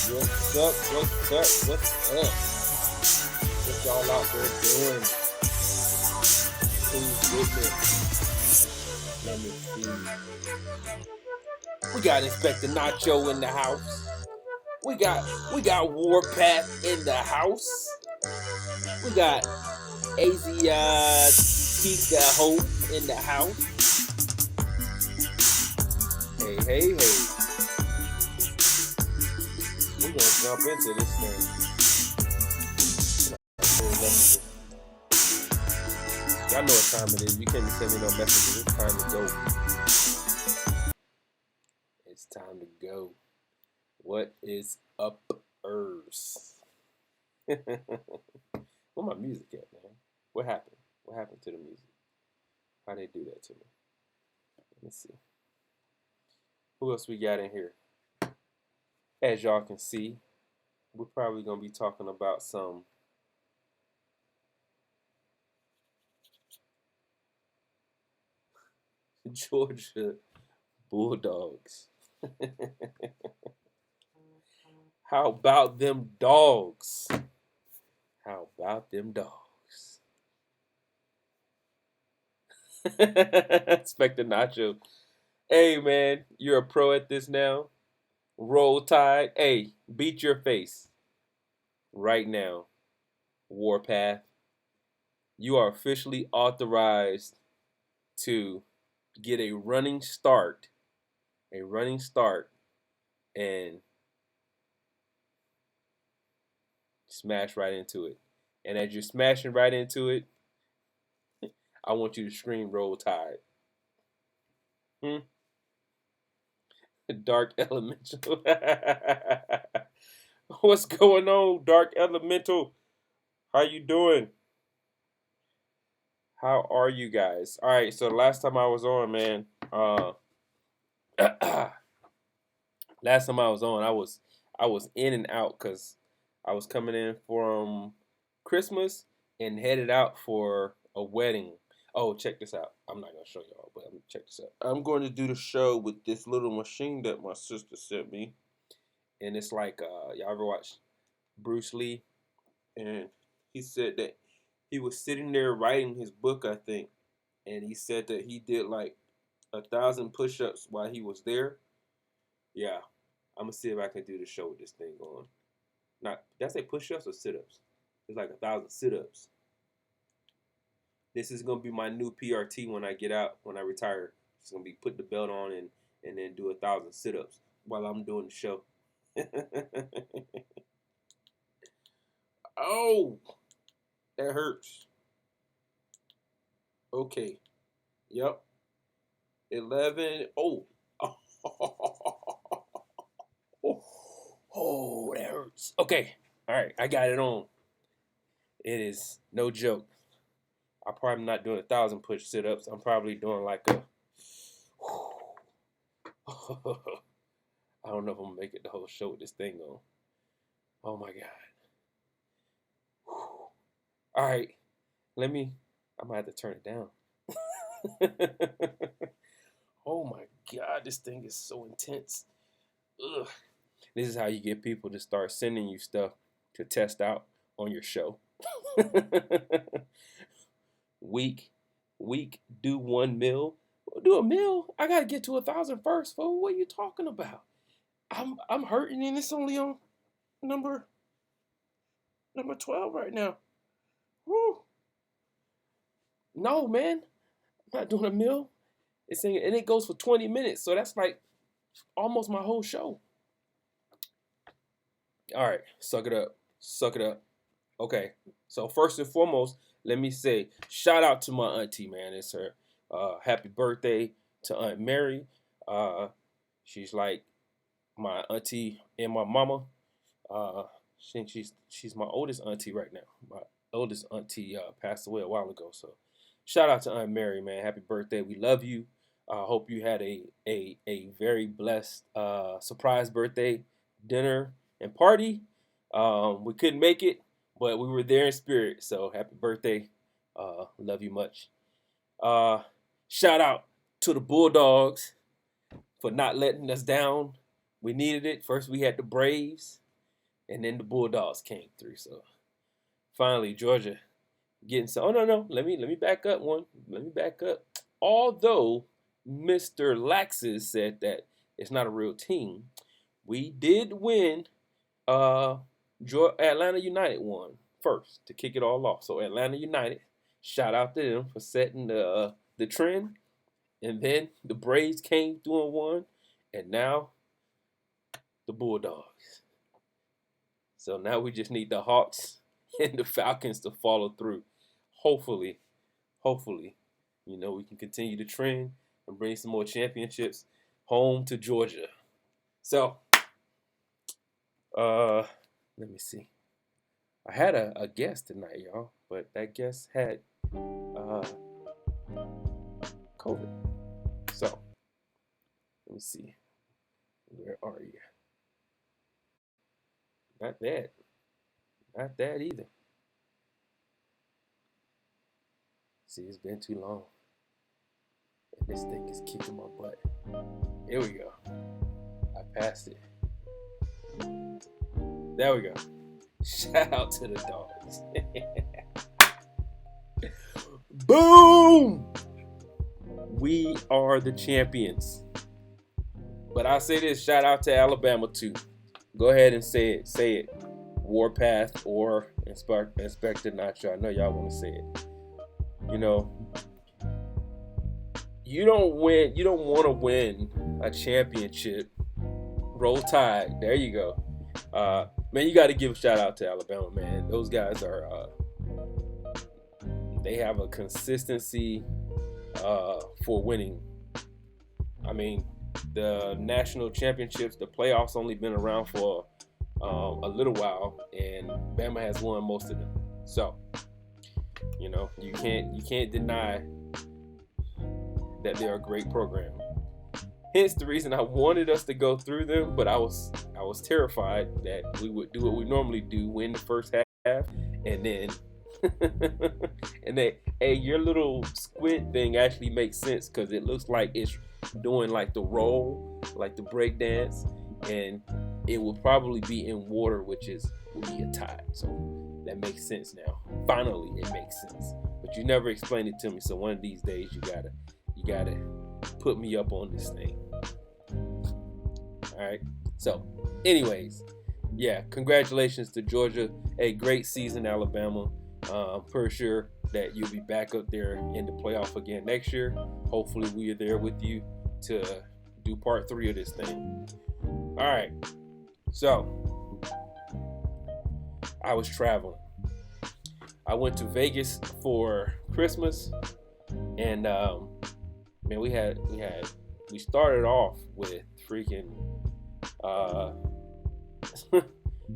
What's up? What's up? What's up? What y'all out there doing? Who's with me? Let me see. We got Inspector Nacho in the house. We got Warpath in the house. We got Tika Hope in the house. Hey. We're gonna jump into this thing. Y'all know what time it is. You can't be sending no messages. It's time to go. It's time to go. What is up, Where my music at, man? What happened? What happened to the music? How they do that to me? Let's see. Who else we got in here? As y'all can see, we're probably gonna be talking about some Georgia Bulldogs. How about them dogs? How about them dogs? Inspector Nacho. Hey, man, you're a pro at this now. Roll Tide. Hey, beat your face right now. Warpath. you are officially authorized to get a running start, and smash right into it. And as you're smashing right into it, I want you to scream "Roll Tide." Hmm? Dark Elemental. What's going on, Dark Elemental? How you doing? How are you guys? All right, so the last time I was on, man, last time I was on, I was in and out because I was coming in from Christmas and headed out for a wedding. Oh, check this out. I'm not gonna show y'all, but check this out. I'm going to do the show with this little machine that my sister sent me, and it's like y'all ever watch Bruce Lee? And he said that he was sitting there writing his book, I think, and he said that he did like 1,000 push-ups while he was there. Yeah, I'm gonna see if I can do the show with this thing on. Not, did I say push-ups or sit-ups? It's like 1,000 sit-ups. This is gonna be my new PRT when I get out, when I retire. It's gonna be put the belt on and then do 1,000 sit-ups while I'm doing the show. Oh, that hurts. Okay. Yep. 11. Oh. Oh, that hurts. Okay. All right. I got it on. It is no joke. I'm probably not doing 1,000 push sit-ups. I'm probably doing like a. I don't know if I'm gonna make it the whole show with this thing on. Oh my god. All right. I'm gonna have to turn it down. Oh my god, this thing is so intense. Ugh. This is how you get people to start sending you stuff to test out on your show. week, do 1 mil. Do a mil? I gotta get to 1,000 first, fool. What are you talking about? I'm hurting, and it's only on number 12 right now. Woo. No, man, I'm not doing a mil. It's saying, and it goes for 20 minutes, so that's like almost my whole show. All right, suck it up. Suck it up. Okay, so first and foremost, let me say shout out to my auntie, man. It's her happy birthday to Aunt Mary. She's like my auntie and my mama. I think she's my oldest auntie right now. My oldest auntie passed away a while ago, so shout out to Aunt Mary, man. Happy birthday. We love you. I hope you had a very blessed surprise birthday dinner and party. We couldn't make it, but we were there in spirit. So happy birthday. Love you much. Shout out to the Bulldogs for not letting us down. We needed it. First we had the Braves, and then the Bulldogs came through. So finally Georgia getting some. Oh no. Let me back up one. Let me back up. Although Mr. Laxis said that it's not a real team, we did win. Atlanta United won first to kick it all off. So Atlanta United, shout out to them for setting the trend. And then the Braves came through and won, and now the Bulldogs. So now we just need the Hawks and the Falcons to follow through. Hopefully, we can continue the trend and bring some more championships home to Georgia. So, let me see. I had a guest tonight, y'all, but that guest had COVID. So, let me see. Where are you? Not that. Not that either. See, it's been too long. And this thing is kicking my butt. Here we go. I passed it. There we go. Shout out to the dogs. Boom! We are the champions. But I say this, shout out to Alabama too. Go ahead and say it. Say it. Warpath or Inspector Nacho. I know y'all want to say it. You know, you don't want to win a championship. Roll Tide. There you go. Man, you got to give a shout out to Alabama, man. Those guys are, they have a consistency for winning. I mean, the national championships, the playoffs only been around for a little while, and Bama has won most of them. So, you know, you can't deny that they're a great program. Hence the reason I wanted us to go through them, but I was terrified that we would do what we normally do, win the first half, and then and then, hey, your little squid thing actually makes sense because it looks like it's doing like the roll, like the break dance, and it will probably be in water, which will be a tide. So that makes sense now. Finally, it makes sense. But you never explained it to me, so one of these days you gotta put me up on this thing. All right. So, anyways, yeah, congratulations to Georgia. A great season, Alabama. I'm pretty sure that you'll be back up there in the playoff again next year. Hopefully, we are there with you to do part 3 of this thing. All right. So, I was traveling. I went to Vegas for Christmas, and man, we started off with freaking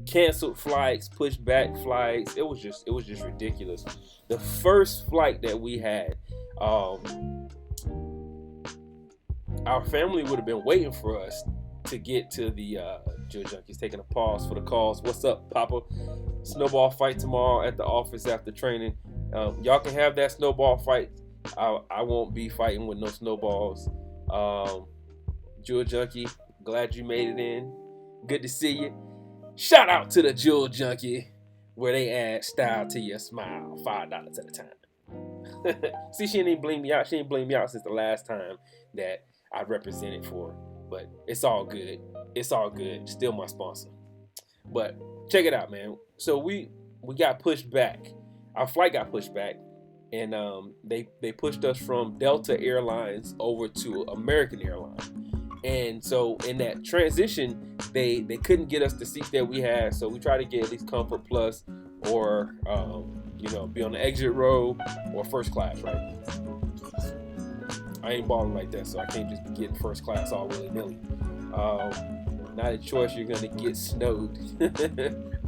canceled flights, pushed back flights. It was just ridiculous. The first flight that we had, our family would have been waiting for us to get to the Jill Junkies. Taking a pause for the calls. What's up, Papa? Snowball fight tomorrow at the office after training. Y'all can have that snowball fight. I won't be fighting with no snowballs. Jewel Junkie, glad you made it in. Good to see you. Shout out to the Jewel Junkie, where they add style to your smile. $5 at a time. See, she didn't even blame me out. She didn't blame me out since the last time that I represented for her. But it's all good. It's all good. Still my sponsor. But check it out, man. So we got pushed back. Our flight got pushed back. And they pushed us from Delta Airlines over to American Airlines. And so in that transition, they couldn't get us the seat that we had. So we tried to get at least Comfort Plus or, be on the exit row or first class, right? I ain't balling like that, so I can't just be getting first class all willy-nilly. Not a choice. You're gonna get snowed.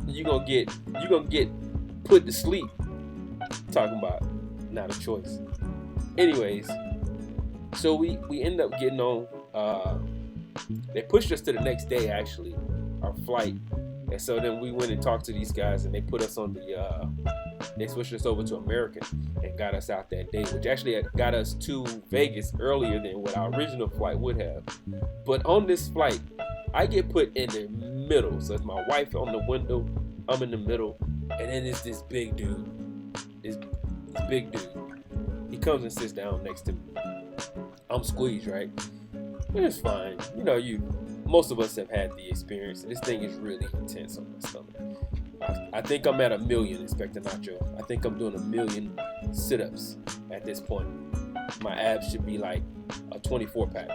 you're gonna get put to sleep. Talking about not a choice. Anyways, so we ended up getting on. They pushed us to the next day, actually, our flight. And so then we went and talked to these guys, and they put us on they switched us over to American and got us out that day, which actually got us to Vegas earlier than what our original flight would have. But on this flight, I get put in the middle. So it's my wife on the window, I'm in the middle, and then it's this big dude. This big dude. He comes and sits down next to me. I'm squeezed, right? And it's fine. Most of us have had the experience. This thing is really intense on my stomach. I think I'm at 1 million, Inspector Nacho. I think I'm doing 1 million sit-ups at this point. My abs should be like a 24-pack.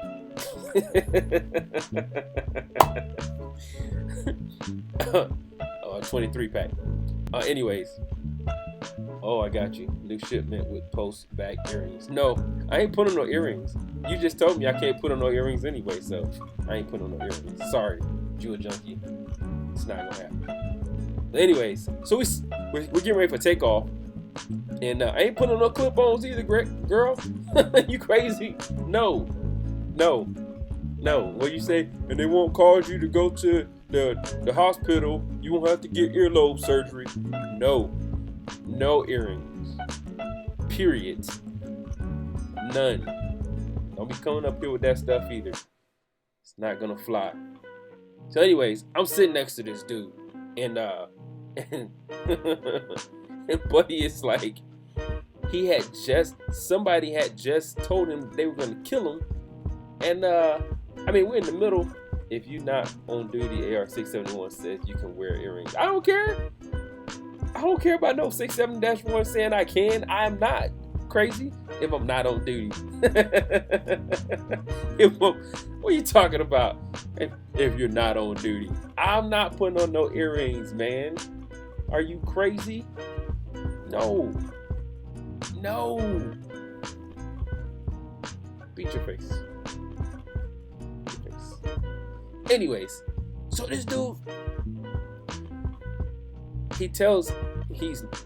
A 23-pack. Anyways. Oh, I got you. New shipment with post-back earrings. No, I ain't putting no earrings. You just told me I can't put on no earrings anyway, so I ain't putting on no earrings. Sorry, Jewel Junkie. It's not gonna happen. But anyways, so we're getting ready for takeoff, and I ain't putting on no clip-ons either, girl. You crazy? No. What you say? And they won't cause you to go to the hospital. You won't have to get earlobe surgery. No earrings. Period. None. Don't be coming up here with that stuff either. It's not gonna fly. So anyways, I'm sitting next to this dude. And Buddy is like, somebody had just told him they were gonna kill him. And we're in the middle. If you're not on duty, AR-671 says you can wear earrings. I don't care. I don't care about no 67-1 saying I can. I'm not. crazy? If I'm not on duty. What are you talking about? If you're not on duty. I'm not putting on no earrings, man. Are you crazy? No. No. Beat your face. Anyways, so this dude,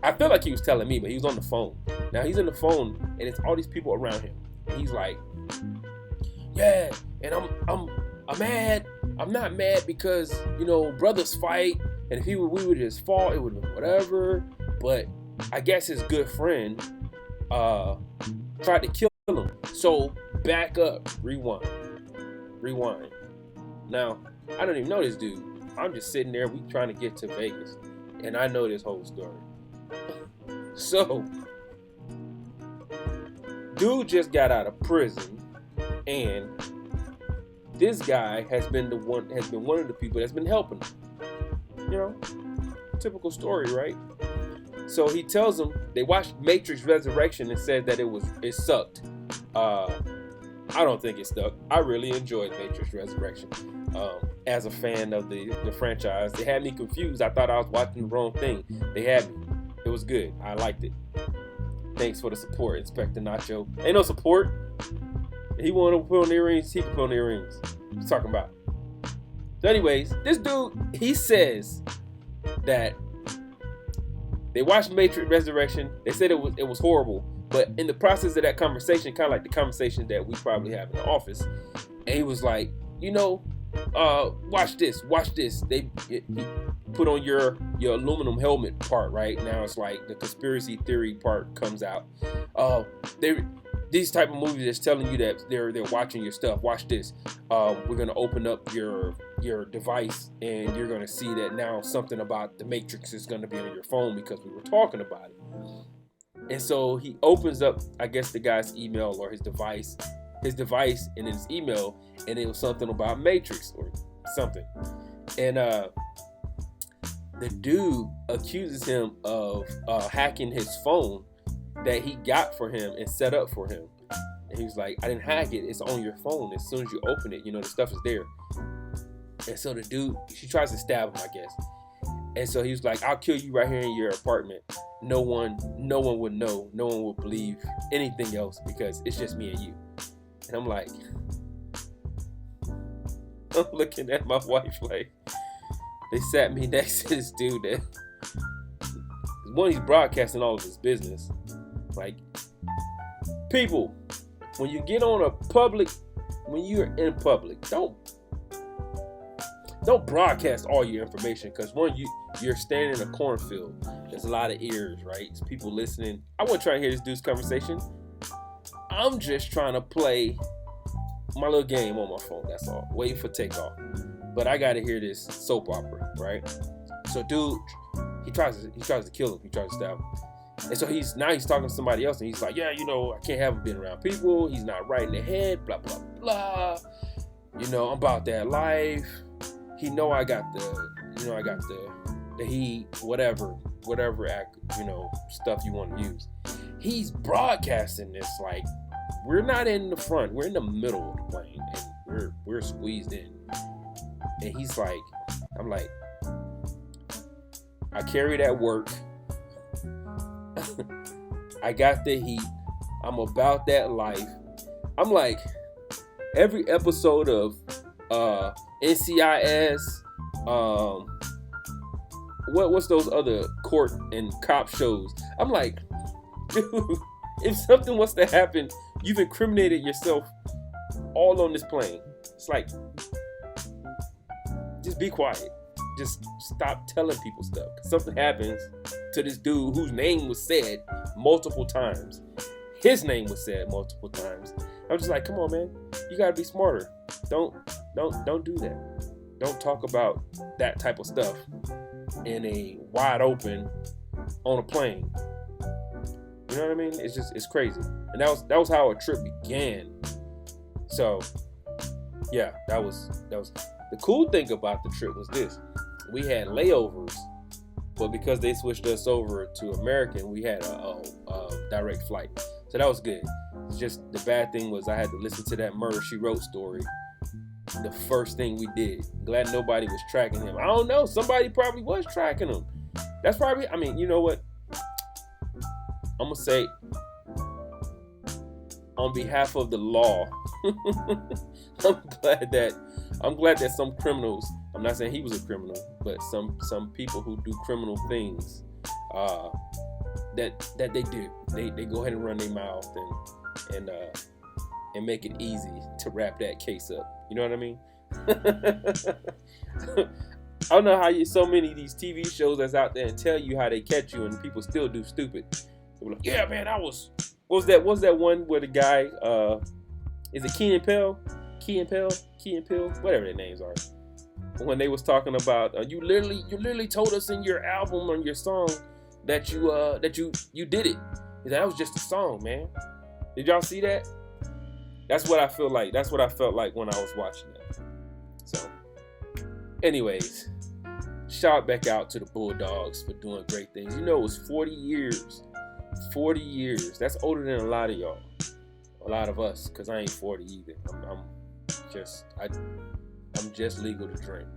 I feel like he was telling me, but he was on the phone. Now he's on the phone and it's all these people around him. And he's like, yeah, and I'm mad. I'm not mad because, brothers fight, and if we would just fall, it would have been whatever. But I guess his good friend tried to kill him. So back up, rewind. Now, I don't even know this dude. I'm just sitting there, we trying to get to Vegas. And I know this whole story. So, dude just got out of prison, and this guy has been one of the people that's been helping him. Typical story, right? So he tells them they watched Matrix Resurrection and said that it sucked. I don't think it stuck. I really enjoyed Matrix Resurrection. As a fan of the franchise, they had me confused. I thought I was watching the wrong thing. They had me. It was good. I liked it. Thanks for the support, Inspector Nacho. Ain't no support. He wanted to put on earrings. He can put on earrings. What you talking about? So anyways, this dude, he says that they watched Matrix Resurrection. They said it was horrible. But in the process of that conversation, kind of like the conversation that we probably have in the office, and he was like, watch this. He put on your aluminum helmet part, right? Now it's like the conspiracy theory part comes out. These type of movies that's telling you that they're watching your stuff. Watch this. We're gonna open up your device and you're gonna see that now something about the Matrix is gonna be on your phone because we were talking about it. And so he opens up, I guess, the guy's email or his device in his email, and it was something about Matrix or something. And the dude accuses him of hacking his phone that he got for him and set up for him. And he was like, I didn't hack it. It's on your phone. As soon as you open it, the stuff is there. And so the dude, she tries to stab him, I guess. And so he was like, I'll kill you right here in your apartment. No one would know. No one would believe anything else because it's just me and you. And I'm like, I'm looking at my wife like, they sat me next to this dude that, one, he's broadcasting all of his business. Like, people, when you're in public, don't broadcast all your information, because one, you're standing in a cornfield. There's a lot of ears, right? It's people listening. I wasn't trying to hear this dude's conversation. I'm just trying to play my little game on my phone. That's all. Waiting for takeoff. But I gotta hear this soap opera, right? So dude, he tries to kill him. He tries to stab him. And so he's talking to somebody else, and he's like, yeah, I can't have him being around people. He's not right in the head. Blah blah blah. I'm about that life. He know I got the heat, whatever act, stuff you want to use. He's broadcasting this like we're not in the front, we're in the middle of the plane, and we're squeezed in. And he's like, I'm like, I carry that work. I got the heat. I'm about that life. I'm like, every episode of NCIS, what's those other court and cop shows? I'm like, dude, if something was to happen, you've incriminated yourself all on this plane. It's like, just be quiet. Just stop telling people stuff. Something happens to this dude whose name was said multiple times. His name was said multiple times. I'm just like, come on, man. You gotta be smarter. Don't do that. Don't talk about that type of stuff in a wide open on a plane. You know what I mean? It's crazy. And that was how a trip began. So yeah, that was the cool thing about the trip was this. We had layovers, but because they switched us over to American, we had a direct flight. So that was good. It's just the bad thing was I had to listen to that Murder, She Wrote story. The first thing we did. Glad nobody was tracking him. I don't know. Somebody probably was tracking him. That's probably, I mean, you know what? I'm going to say, on behalf of the law, I'm glad that some criminals, I'm not saying he was a criminal, but some people who do criminal things, that they do. They go ahead and run their mouth and make it easy to wrap that case up. You know what I mean? I don't know how so many of these TV shows that's out there and tell you how they catch you, and people still do stupid. They're like, yeah, man, what was that one where the guy, is it Key and Peele, whatever their names are, when they was talking about, you literally told us in your album or your song that you did it. That was just a song, man. Did y'all see that? That's what I feel like. That's what I felt like when I was watching that. So, anyways, shout back out to the Bulldogs for doing great things. You know, it was 40 years. 40 years. That's older than a lot of y'all. A lot of us, because I ain't 40 either. I'm just legal to drink.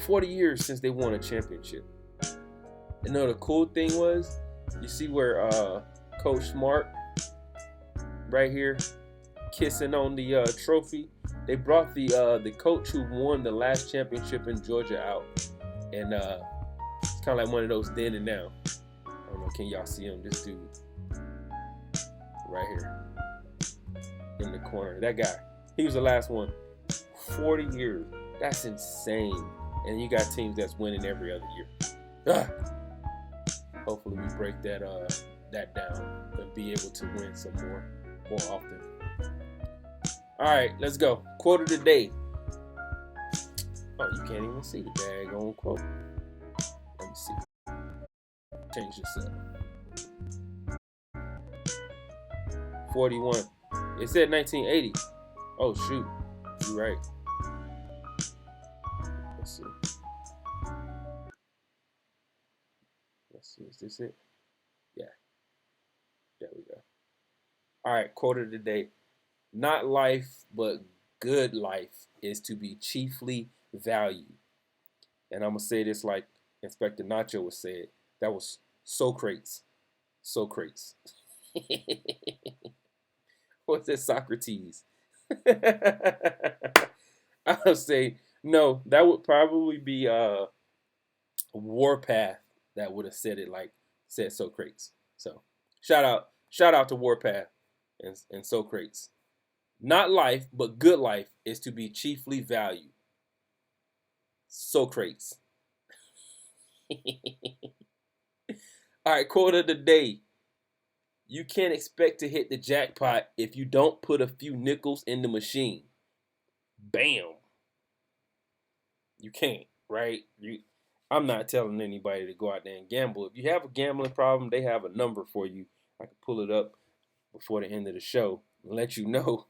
40 years since they won a championship. You know, the cool thing was, you see where Coach Smart right here kissing on the trophy. They brought the coach who won the last championship in Georgia out, and it's kind of like one of those then and now. I don't know, can y'all see him? This dude right here in the corner. That guy, he was the last one. 40 years. That's insane. And you got teams that's winning every other year. Hopefully we break that down and be able to win some more often. All right, let's go. Quote of the day. Oh, you can't even see the daggone quote. Let me see. Change this up. 41. It said 1980. Oh, shoot. You're right. Let's see. Is this it? Yeah. There we go. All right, quote of the day. Not life, but good life is to be chiefly valued. And I'm going to say this like Inspector Nacho would say it. That was Socrates. Socrates. What's that, Socrates? I'll say, no, that would probably be Warpath that would have said it like said Socrates. So shout out to Warpath and Socrates. Not life, but good life is to be chiefly valued. Socrates. All right, quote of the day. You can't expect to hit the jackpot if you don't put a few nickels in the machine. Bam. You can't, right? I'm not telling anybody to go out there and gamble. If you have a gambling problem, they have a number for you. I can pull it up before the end of the show and let you know.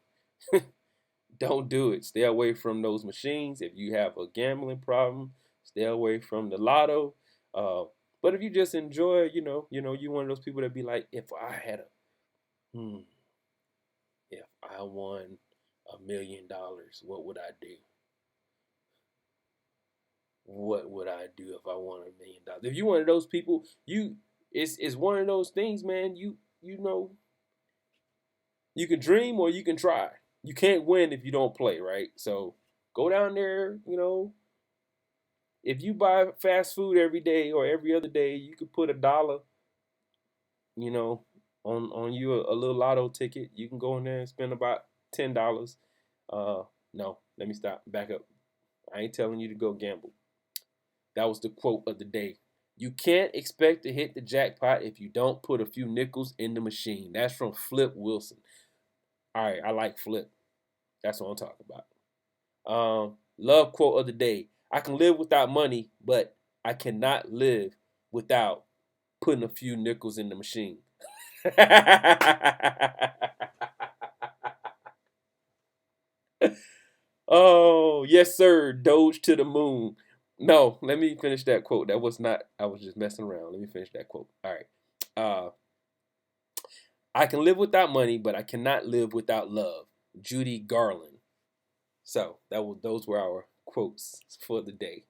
Don't do it. Stay away from those machines. If you have a gambling problem, stay away from the lotto. But if you just enjoy, you one of those people that be like, if I won $1 million, what would I do? What would I do if I won $1 million? If you're one of those people, it's one of those things, man. You can dream or you can try. You can't win if you don't play, right? So go down there, if you buy fast food every day or every other day, you could put $1, on you a little lotto ticket. You can go in there and spend about $10. No, let me stop. Back up. I ain't telling you to go gamble. That was the quote of the day. You can't expect to hit the jackpot if you don't put a few nickels in the machine. That's from Flip Wilson. All right, I like Flip. That's what I'm talking about. Love quote of the day. I can live without money, but I cannot live without putting a few nickels in the machine. Oh, yes, sir. Doge to the moon. No, let me finish that quote. That was not, I was just messing around. Let me finish that quote. All right. I can live without money, but I cannot live without love. Judy Garland. So those were our quotes for the day.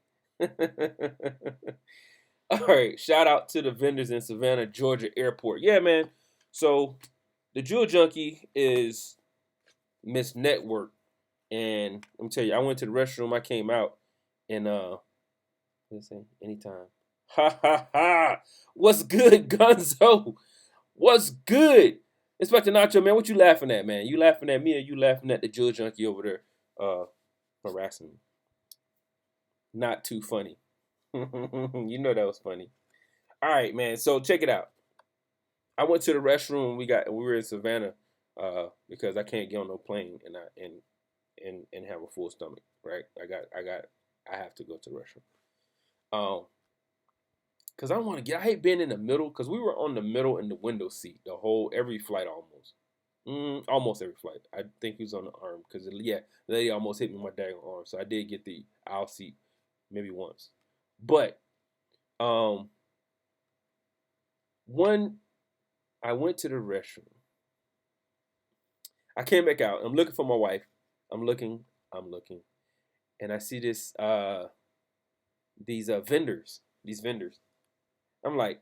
All right, shout out to the vendors in Savannah, Georgia airport. Yeah, man. So the Jewel Junkie is Miss Network, and let me tell you, I went to the restroom. I came out, and let's say anytime. Ha ha ha! What's good, Gunzo? What's good? Inspector Nacho, man, what you laughing at, man? You laughing at me, or you laughing at the Jewel Junkie over there harassing me? Not too funny. You know that was funny. All right, man. So check it out. I went to the restroom. We were in Savannah because I can't get on no plane and have a full stomach. Right. I have to go to the restroom. Because I don't want to get. I hate being in the middle because we were on the middle in the window seat every flight almost. Almost every flight. I think he was on the arm because the lady almost hit me with my daggone arm. So I did get the aisle seat maybe once, but when I went to the restroom, I came back out. I'm looking for my wife. I'm looking, and I see these vendors. These vendors. I'm like,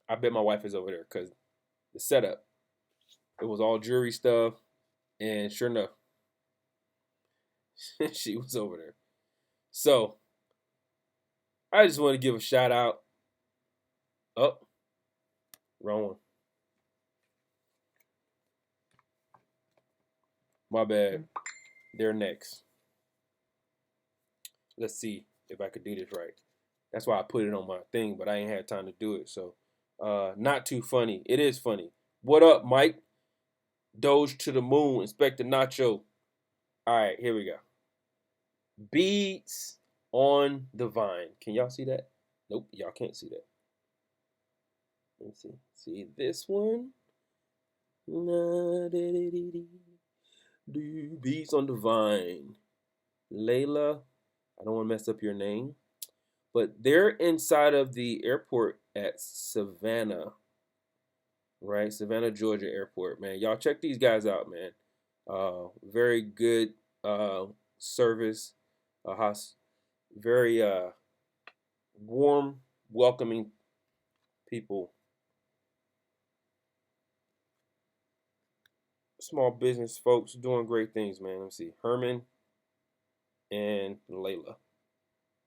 I bet my wife is over there because the setup. It was all jewelry stuff, and sure enough, she was over there. So I just want to give a shout out. Oh, wrong one. My bad. They're next. Let's see if I could do this right. That's why I put it on my thing, but I ain't had time to do it. So, not too funny. It is funny. What up, Mike? Doge to the moon. Inspector Nacho. All right, here we go. Beads on the vine. Can y'all see that? Nope, y'all can't see that. Let me see. See this one? Beads on the vine. Layla. I don't want to mess up your name. But they're inside of the airport at Savannah, right? Savannah, Georgia airport, man. Y'all check these guys out, man. Very good service, very warm, welcoming people. Small business folks doing great things, man. Let me see. Herman and Layla.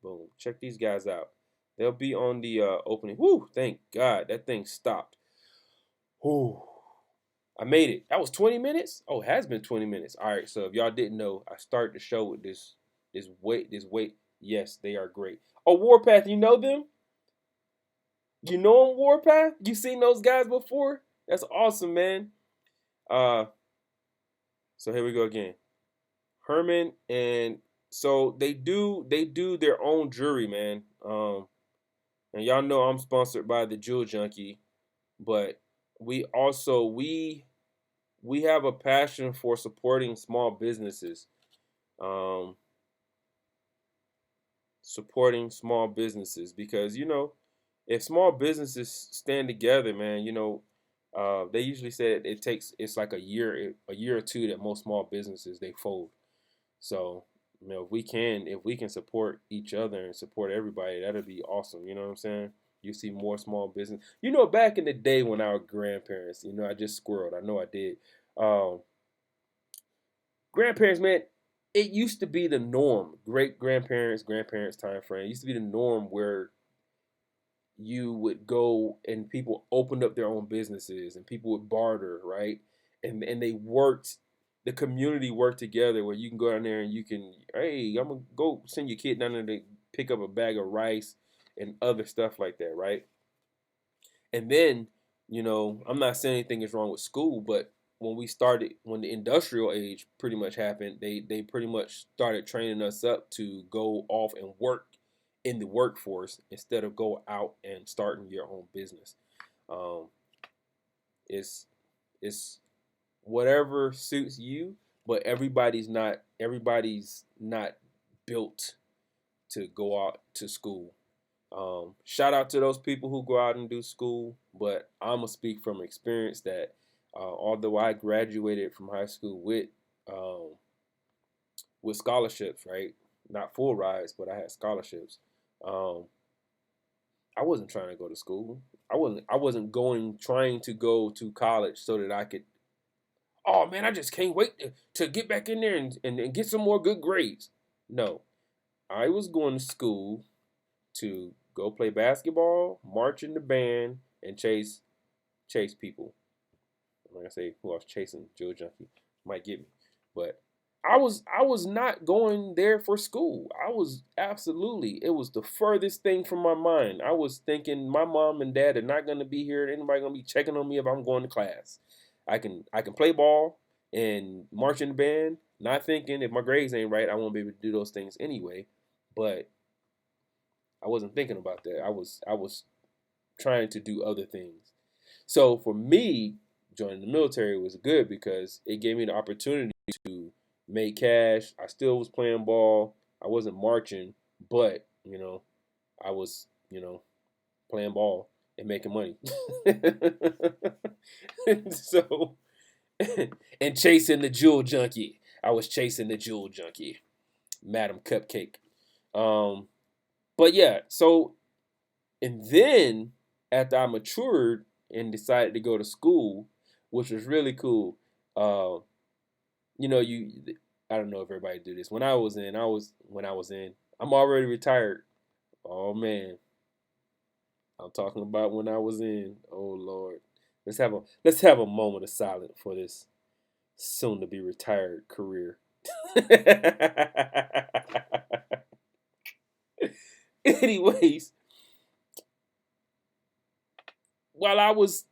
Boom. Check these guys out. They'll be on the opening. Woo! Thank God that thing stopped. Whew. I made it. That was 20 minutes? Oh, it has been 20 minutes. All right, so if y'all didn't know, I started the show with this weight. Yes, they are great. Oh, Warpath, you know them? You know them, Warpath? You seen those guys before? That's awesome, man. So here we go again. Herman, and so they do their own jewelry, man. And y'all know I'm sponsored by the Jewel Junkie, but we also we have a passion for supporting small businesses. Supporting small businesses because if small businesses stand together, man, they usually say it's like a year or two that most small businesses they fold. So if we can support each other and support everybody, that'd be awesome. You know what I'm saying? You see more small business. Back in the day when our grandparents, I just squirreled. I know I did. Grandparents, man, it used to be the norm. Great grandparents time frame. It used to be the norm where you would go and people opened up their own businesses and people would barter, right? And they worked, the community worked together where you can go down there and you can, hey, I'm gonna go send your kid down there to pick up a bag of rice and other stuff like that, right? And then, I'm not saying anything is wrong with school, but when the industrial age pretty much happened, they pretty much started training us up to go off and work in the workforce instead of go out and starting your own business. It's whatever suits you, but everybody's not built to go out to school. Shout out to those people who go out and do school, but I'm gonna speak from experience that Although I graduated from high school with scholarships, right? Not full rides, but I had scholarships. Um, I wasn't trying to go to school. I wasn't going trying to go to college so that I could. Oh man, I just can't wait to get back in there and get some more good grades. No, I was going to school to go play basketball, march in the band, and chase people. I'm not gonna say who I was chasing, Joe Junkie might get me, but I was not going there for school. I was absolutely, it was the furthest thing from my mind. I was thinking my mom and dad are not gonna be here. Anybody gonna be checking on me if I'm going to class? I can play ball and march in the band. Not thinking if my grades ain't right, I won't be able to do those things anyway. But I wasn't thinking about that. I was trying to do other things. So for me, joining the military was good because it gave me the opportunity to make cash. I still was playing ball. I wasn't marching, but I was playing ball and making money. So and chasing the jewel junkie. I was chasing the jewel junkie, Madam Cupcake. Um, but yeah, so and then after I matured and decided to go to school, which was really cool. Uh, you I don't know if everybody do this. When I was in, I'm already retired. Oh man, I'm talking about when I was in. Oh Lord, let's have a moment of silence for this soon to be retired career. Anyways, while I was,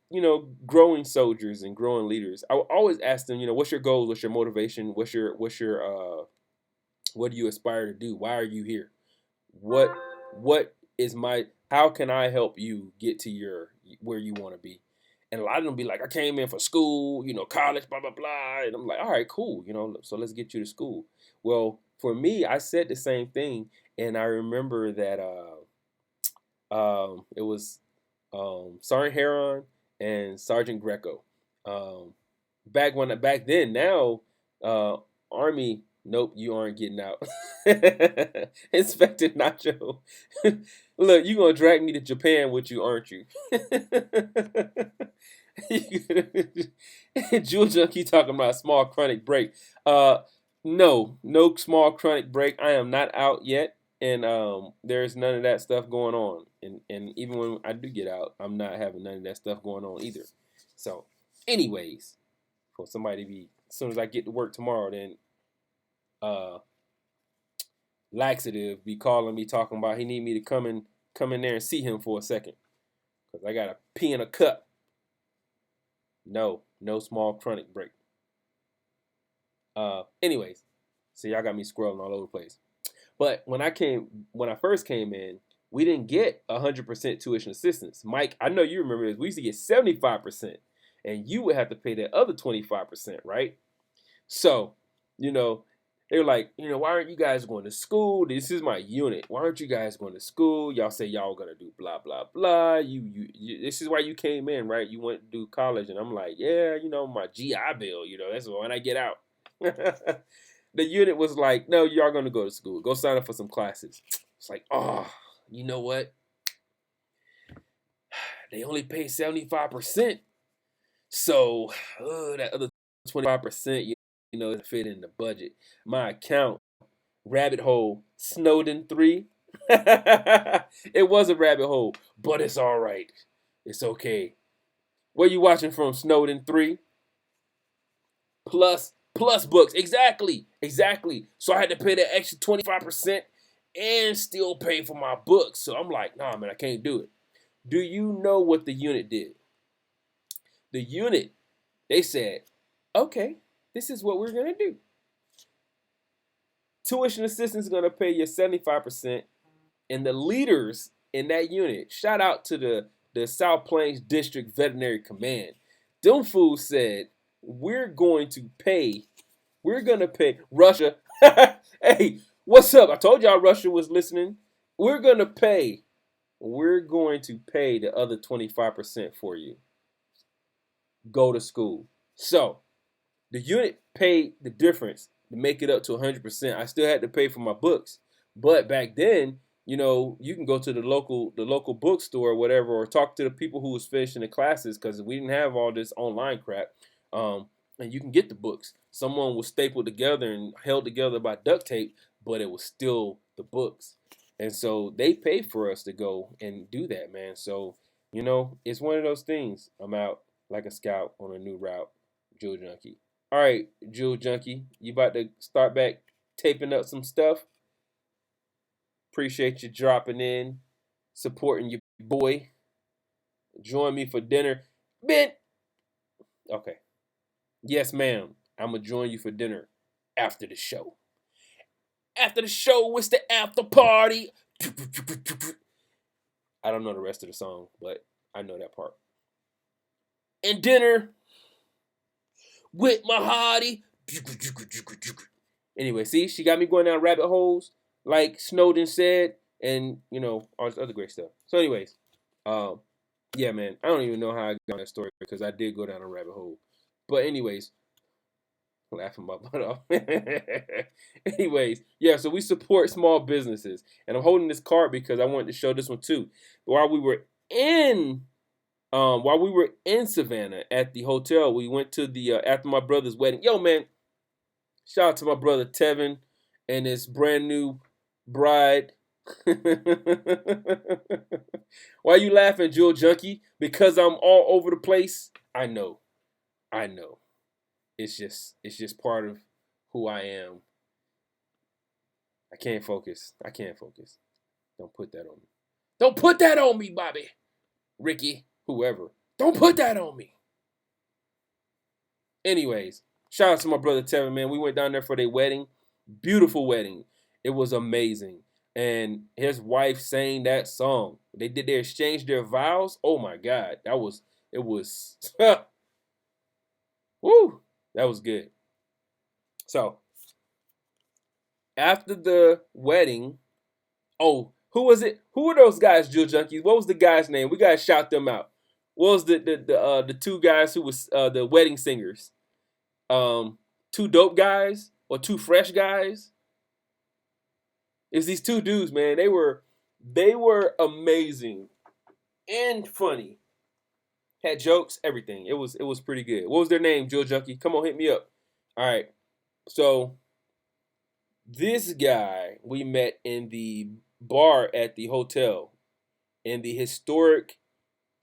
growing soldiers and growing leaders, I would always ask them, what's your goals, what's your motivation, what do you aspire to do? Why are you here? What what is my how can I help you get to your where you want to be? And a lot of them be like, I came in for school, college, blah blah blah. And I'm like, all right, cool, so let's get you to school. Well, for me, I said the same thing, and I remember that it was Sergeant Heron and Sergeant Greco. Um, back then, now Army, nope, you aren't getting out. Inspector Nacho, look, you gonna drag me to Japan with you, aren't you? Jewel Junkie talking about a small chronic break. No small chronic break. I am not out yet, and there's none of that stuff going on. And even when I do get out, I'm not having none of that stuff going on either. So, anyways, for somebody to be as soon as I get to work tomorrow, then uh laxative be calling me talking about he need me to come in there and see him for a second because I got to pee in a cup. No small chronic break. Anyways, so y'all got me scrolling all over the place. But when I first came in, we didn't get 100% tuition assistance. Mike, I know you remember this. We used to get 75%, and you would have to pay that other 25%, right? So, you know, they were like, why aren't you guys going to school? This is my unit. Why aren't you guys going to school? Y'all say y'all gonna do blah blah blah. You this is why you came in, right? You went to do college, and I'm like, yeah, my GI Bill. That's when I get out. The unit was like, no, y'all gonna go to school. Go sign up for some classes. It's like, oh, you know what? They only pay 75%. So that other 25%, fit in the budget. My account, rabbit hole, Snowden 3. It was a rabbit hole, but it's all right. It's okay. What are you watching from, Snowden 3? Plus books. Exactly. So I had to pay that extra 25% and still pay for my books. So I'm like, nah, man, I can't do it. Do you know what the unit did? The unit, they said, okay, this is what we're going to do. Tuition assistance is going to pay you 75%. And the leaders in that unit, shout out to the South Plains District Veterinary Command. Them fools said, we're going to pay Russia. Hey, what's up? I told y'all Russia was listening. We're going to pay the other 25% for you. Go to school. So the unit paid the difference to make it up to 100%. I still had to pay for my books, but back then, you can go to the local bookstore or whatever, or talk to the people who was finishing the classes because we didn't have all this online crap. Um, and you can get the books. Someone was stapled together and held together by duct tape, but it was still the books. And so they paid for us to go and do that, man. So it's one of those things. I'm out like a scout on a new route, Jewel Junkie. All right, Jewel Junkie, you about to start back taping up some stuff? Appreciate you dropping in, supporting your boy. Join me for dinner. Ben! Okay. Yes, ma'am. I'm going to join you for dinner after the show. After the show, it's the after party. I don't know the rest of the song, but I know that part. And dinner with my hottie. Anyway, see, she got me going down rabbit holes, like Snowden said, and all this other great stuff. So, anyways, yeah, man, I don't even know how I got that story because I did go down a rabbit hole. But anyways, laughing my butt off. Anyways, yeah, so we support small businesses, and I'm holding this card because I wanted to show this one too. While we were in Savannah at the hotel, we went to the after my brother's wedding. Yo, man, shout out to my brother Tevin and his brand new bride. Why you laughing, Jewel Junkie? Because I'm all over the place? I know. It's just part of who I am. I can't focus. Don't put that on me. Don't put that on me, Bobby. Ricky, whoever. Don't put that on me. Anyways, shout out to my brother Tevin, man. We went down there for their wedding. Beautiful wedding. It was amazing. And his wife sang that song. They exchanged their vows. Oh my God. It was woo. That was good. So after the wedding, who was it? Who were those guys, Jewel Junkies? What was the guy's name? We gotta shout them out. What was the two guys who was the wedding singers? Two dope guys or two fresh guys? It's these two dudes, man. They were amazing and funny. Had jokes, everything. It was pretty good. What was their name, Jewel Junkie? Come on, hit me up. All right. So this guy we met in the bar at the hotel, in the historic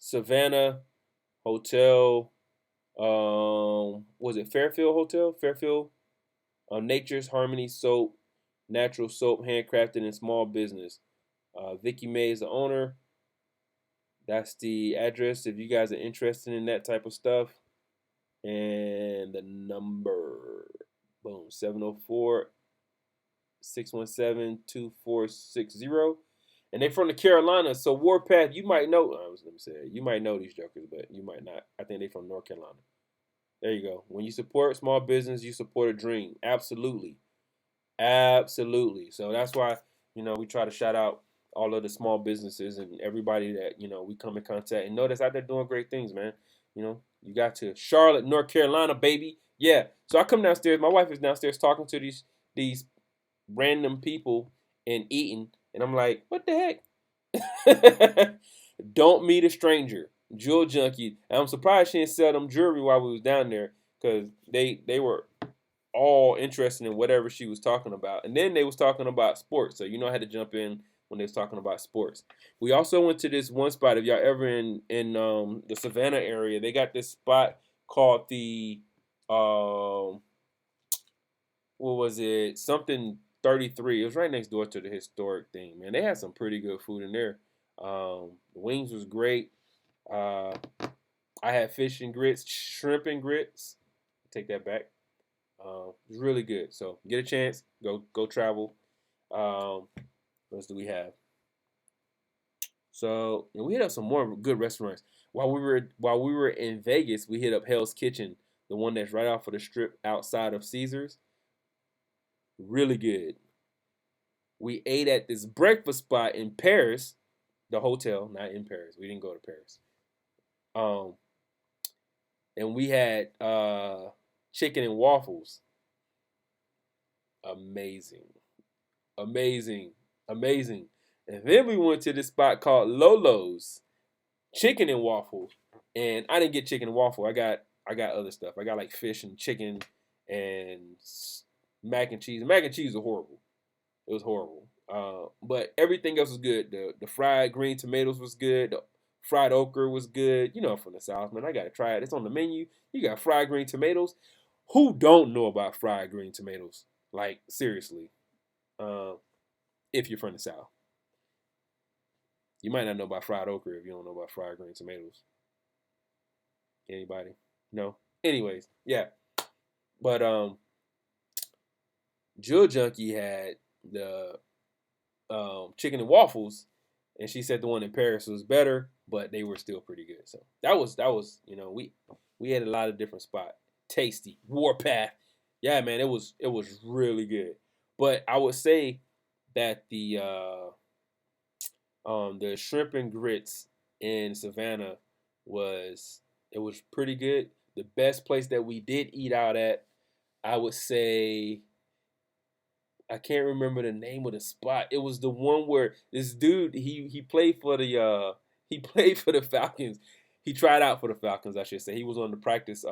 Savannah Hotel. Was it Fairfield Hotel? Fairfield. Nature's Harmony Soap, natural soap, handcrafted in small business. Vicky May is the owner. That's the address if you guys are interested in that type of stuff. And the number, boom, 704-617-2460. And they're from the Carolinas. So Warpath, you might know. Let me say it. You might know these jokers, but you might not. I think they're from North Carolina. There you go. When you support small business, you support a dream. Absolutely. Absolutely. So that's why, we try to shout out all of the small businesses and everybody that, we come in contact and know that's out there doing great things, man. You got to Charlotte, North Carolina, baby. Yeah. So I come downstairs. My wife is downstairs talking to these random people and eating. And I'm like, what the heck? Don't meet a stranger. Jewel Junkie. And I'm surprised she didn't sell them jewelry while we was down there because they were all interested in whatever she was talking about. And then they was talking about sports. So I had to jump in when they was talking about sports. We also went to this one spot. If y'all ever in the Savannah area, they got this spot called the what was it? Something 33. It was right next door to the historic thing, man. They had some pretty good food in there. The wings was great. I had fish and grits, shrimp and grits. Take that back. It's really good. So get a chance, go travel. What else do we have? So we hit up some more good restaurants. While we were in Vegas, we hit up Hell's Kitchen, the one that's right off of the strip outside of Caesars. Really good. We ate at this breakfast spot in Paris, the hotel, not in Paris. We didn't go to Paris. and we had chicken and waffles. Amazing, amazing, amazing. And then we went to this spot called Lolo's Chicken and Waffles, and I didn't get chicken and waffle. I got other stuff. I got like fish and chicken and mac and cheese. Mac and cheese was horrible. It was horrible. But everything else was good. The fried green tomatoes was good. The fried okra was good. You know, I'm from the South, man. I gotta try it. It's on the menu. You got fried green tomatoes. Who don't know about fried green tomatoes? Like seriously, uh, if you're from the South, you might not know about fried okra if you don't know about fried green tomatoes. Anybody? No. Anyways, yeah. But Jill Junkie had the chicken and waffles, and she said the one in Paris was better, but they were still pretty good. So that was we had a lot of different spots. Tasty, Warpath, yeah, man, it was really good. But I would say that the shrimp and grits in Savannah was it was pretty good. The best place that we did eat out at, I would say I can't remember the name of the spot. It was the one where this dude he played for the he played for the Falcons. He tried out for the Falcons, I should say. He was on the practice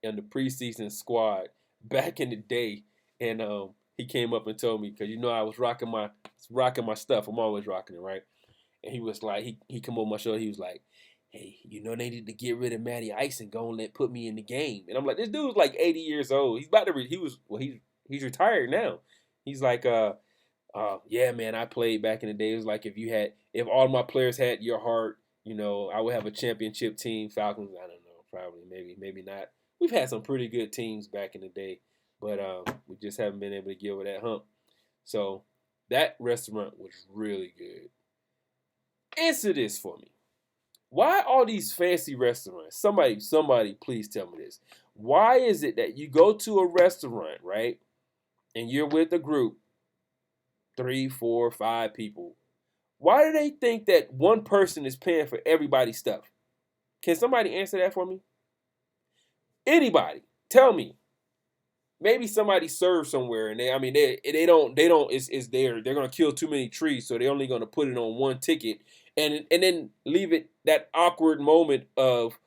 in the preseason squad back in the day, and he came up and told me because I was rocking my stuff. I'm always rocking it, right? And he was like, he come on my shoulder. He was like, "Hey, they need to get rid of Matty Ice and go and put me in the game." And I'm like, this dude's like 80 years old. He's about to he's retired now. He's like, yeah, man, I played back in the day. It was like if all my players had your heart, I would have a championship team. Falcons, I don't know, probably, maybe not. We've had some pretty good teams back in the day, but we just haven't been able to get over that hump. So that restaurant was really good. Answer this for me. Why all these fancy restaurants? Somebody, please tell me this. Why is it that you go to a restaurant, right, and you're with a group, 3, 4, 5 people? Why do they think that one person is paying for everybody's stuff? Can somebody answer that for me? Anybody, tell me. Maybe somebody serves somewhere and they don't it's they're gonna kill too many trees, so they're only gonna put it on one ticket and then leave it that awkward moment of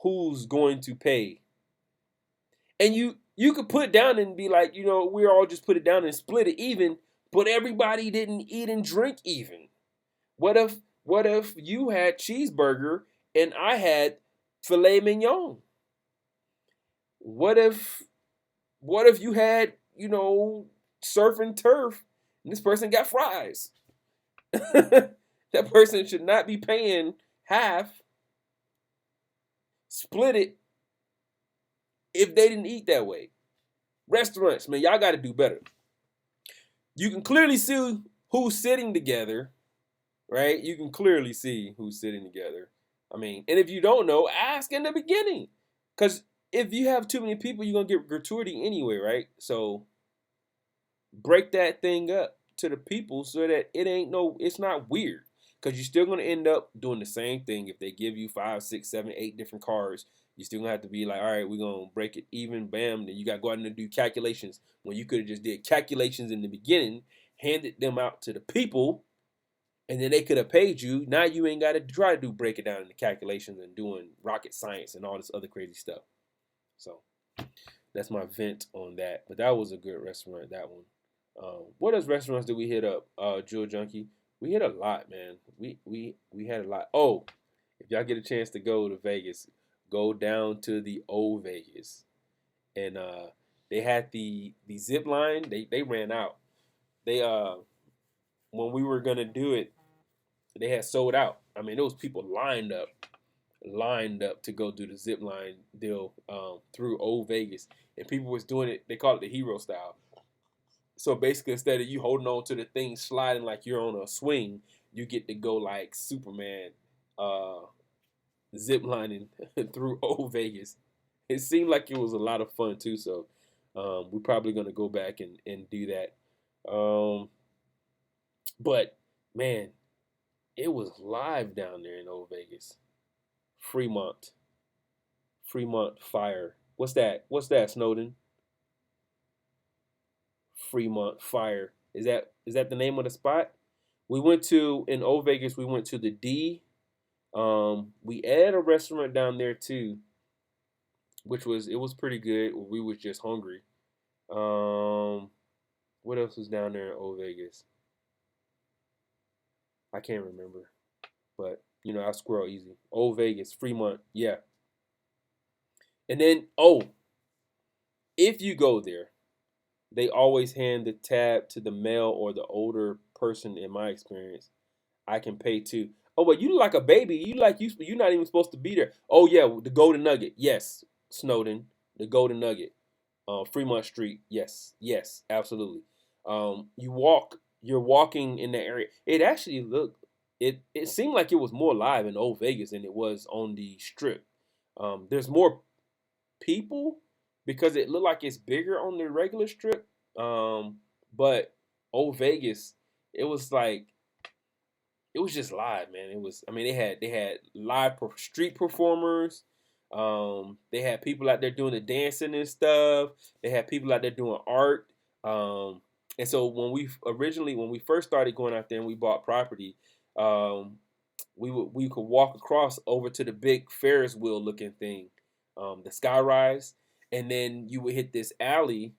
who's going to pay. And you could put down and be like, we're all just put it down and split it even, but everybody didn't eat and drink even. What if you had cheeseburger and I had filet mignon? What if you had, surf and turf and this person got fries? That person should not be paying half. Split it if they didn't eat that way. Restaurants, man, y'all got to do better. You can clearly see who's sitting together, right? You can clearly see who's sitting together. And if you don't know, ask in the beginning. Because if you have too many people, you're going to get gratuity anyway, right? So break that thing up to the people so that it's not weird. Because you're still going to end up doing the same thing. If they give you 5, 6, 7, 8 different cards, you're still going to have to be like, all right, we're going to break it even, bam. Then you got to go out and do calculations when you could have just did calculations in the beginning, handed them out to the people, and then they could have paid you. Now you ain't got to try to break it down into calculations and doing rocket science and all this other crazy stuff. So that's my vent on that. But that was a good restaurant, that one. What else restaurants did we hit up, Jewel Junkie? We hit a lot, man. We had a lot. Oh, if y'all get a chance to go to Vegas, go down to the old Vegas. And they had the zip line. They ran out. They when we were gonna do it, they had sold out. There was people lined up to go do the zip line deal through old Vegas. And people was doing it, they call it the hero style. So basically, instead of you holding on to the thing sliding like you're on a swing, you get to go like Superman zip lining through old Vegas. It seemed like it was a lot of fun too, so we're probably going to go back and do that. But, man, it was live down there in old Vegas. Fremont. Fremont Fire. What's that? What's that, Snowden? Fremont Fire. Is that the name of the spot? We went to in Old Vegas. We went to the D. We had a restaurant down there too, which was pretty good. We was just hungry. Um, what else was down there in Old Vegas? I can't remember, but I squirrel easy. Old Vegas, Fremont, yeah. And then if you go there, they always hand the tab to the male or the older person. In my experience, I can pay too. Oh, but you look like a baby. You're not even supposed to be there. Oh yeah, the Golden Nugget. Yes, Snowden, the Golden Nugget. Fremont Street. Yes, yes, absolutely. You're walking in the area. It actually looked. It seemed like it was more live in Old Vegas than it was on the Strip. There's more people because it looked like it's bigger on the regular Strip. But Old Vegas, it was like it was just live, man. It was. I mean, they had live street performers. They had people out there doing the dancing and stuff. They had people out there doing art. And so when we first started going out there and we bought property, um, we could walk across over to the big Ferris wheel looking thing, the skyrise, and then you would hit this alley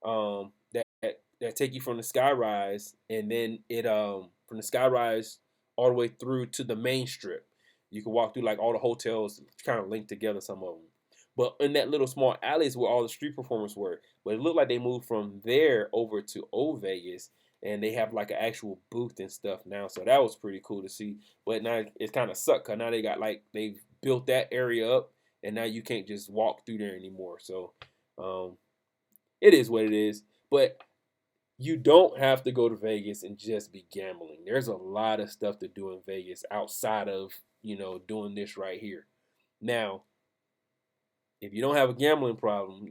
that take you from the skyrise, and then it from the skyrise all the way through to the main strip. You can walk through like all the hotels, kind of linked together, some of them. But in that little small alley is where all the street performers were. But it looked like they moved from there over to Old Vegas, and they have like an actual booth and stuff now. So that was pretty cool to see. But now it's kind of sucked because now they've built that area up, and now you can't just walk through there anymore. So it is what it is. But you don't have to go to Vegas and just be gambling. There's a lot of stuff to do in Vegas outside of, doing this right here. Now, if you don't have a gambling problem,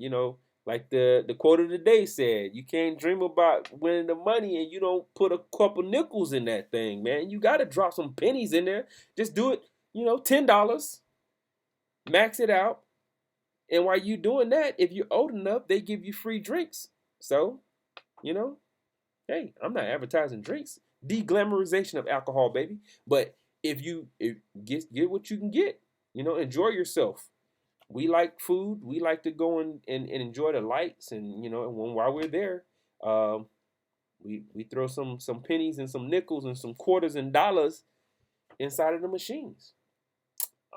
like the quote of the day said, you can't dream about winning the money and you don't put a couple nickels in that thing, man. You got to drop some pennies in there. Just do it, $10, max it out. And while you doing that, if you're old enough, they give you free drinks. So, you know, hey, I'm not advertising drinks. Deglamorization of alcohol, baby. But if get what you can get, enjoy yourself. We like food. We like to go and enjoy the lights, and while we're there, um, we throw some pennies and some nickels and some quarters and dollars inside of the machines.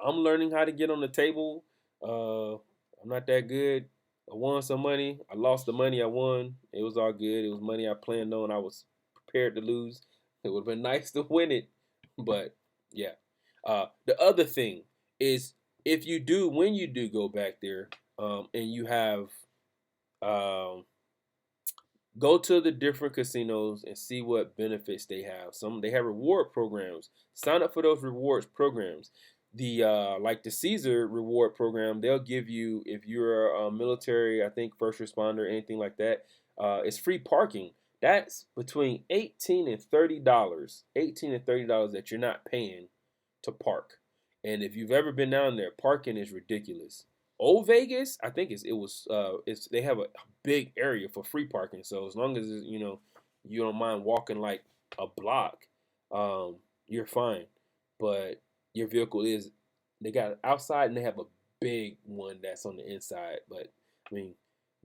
I'm learning how to get on the table. I'm not that good. I won some money. I lost the money I won. It was all good. It was money I planned on. I was prepared to lose. It would have been nice to win it, but yeah. The other thing is when you do go back there, and you have um, go to the different casinos and see what benefits they have. They have reward programs. Sign up for those rewards programs. The like the Caesar reward program, they'll give you if you're a military, I think first responder, anything like that. It's free parking. That's between $18 and $30. $18 and $30 that you're not paying to park. And if you've ever been down there, parking is ridiculous. Old Vegas, I think they have a big area for free parking. So as long as you don't mind walking like a block, you're fine. But your vehicle is they got it outside and they have a big one that's on the inside. But I mean,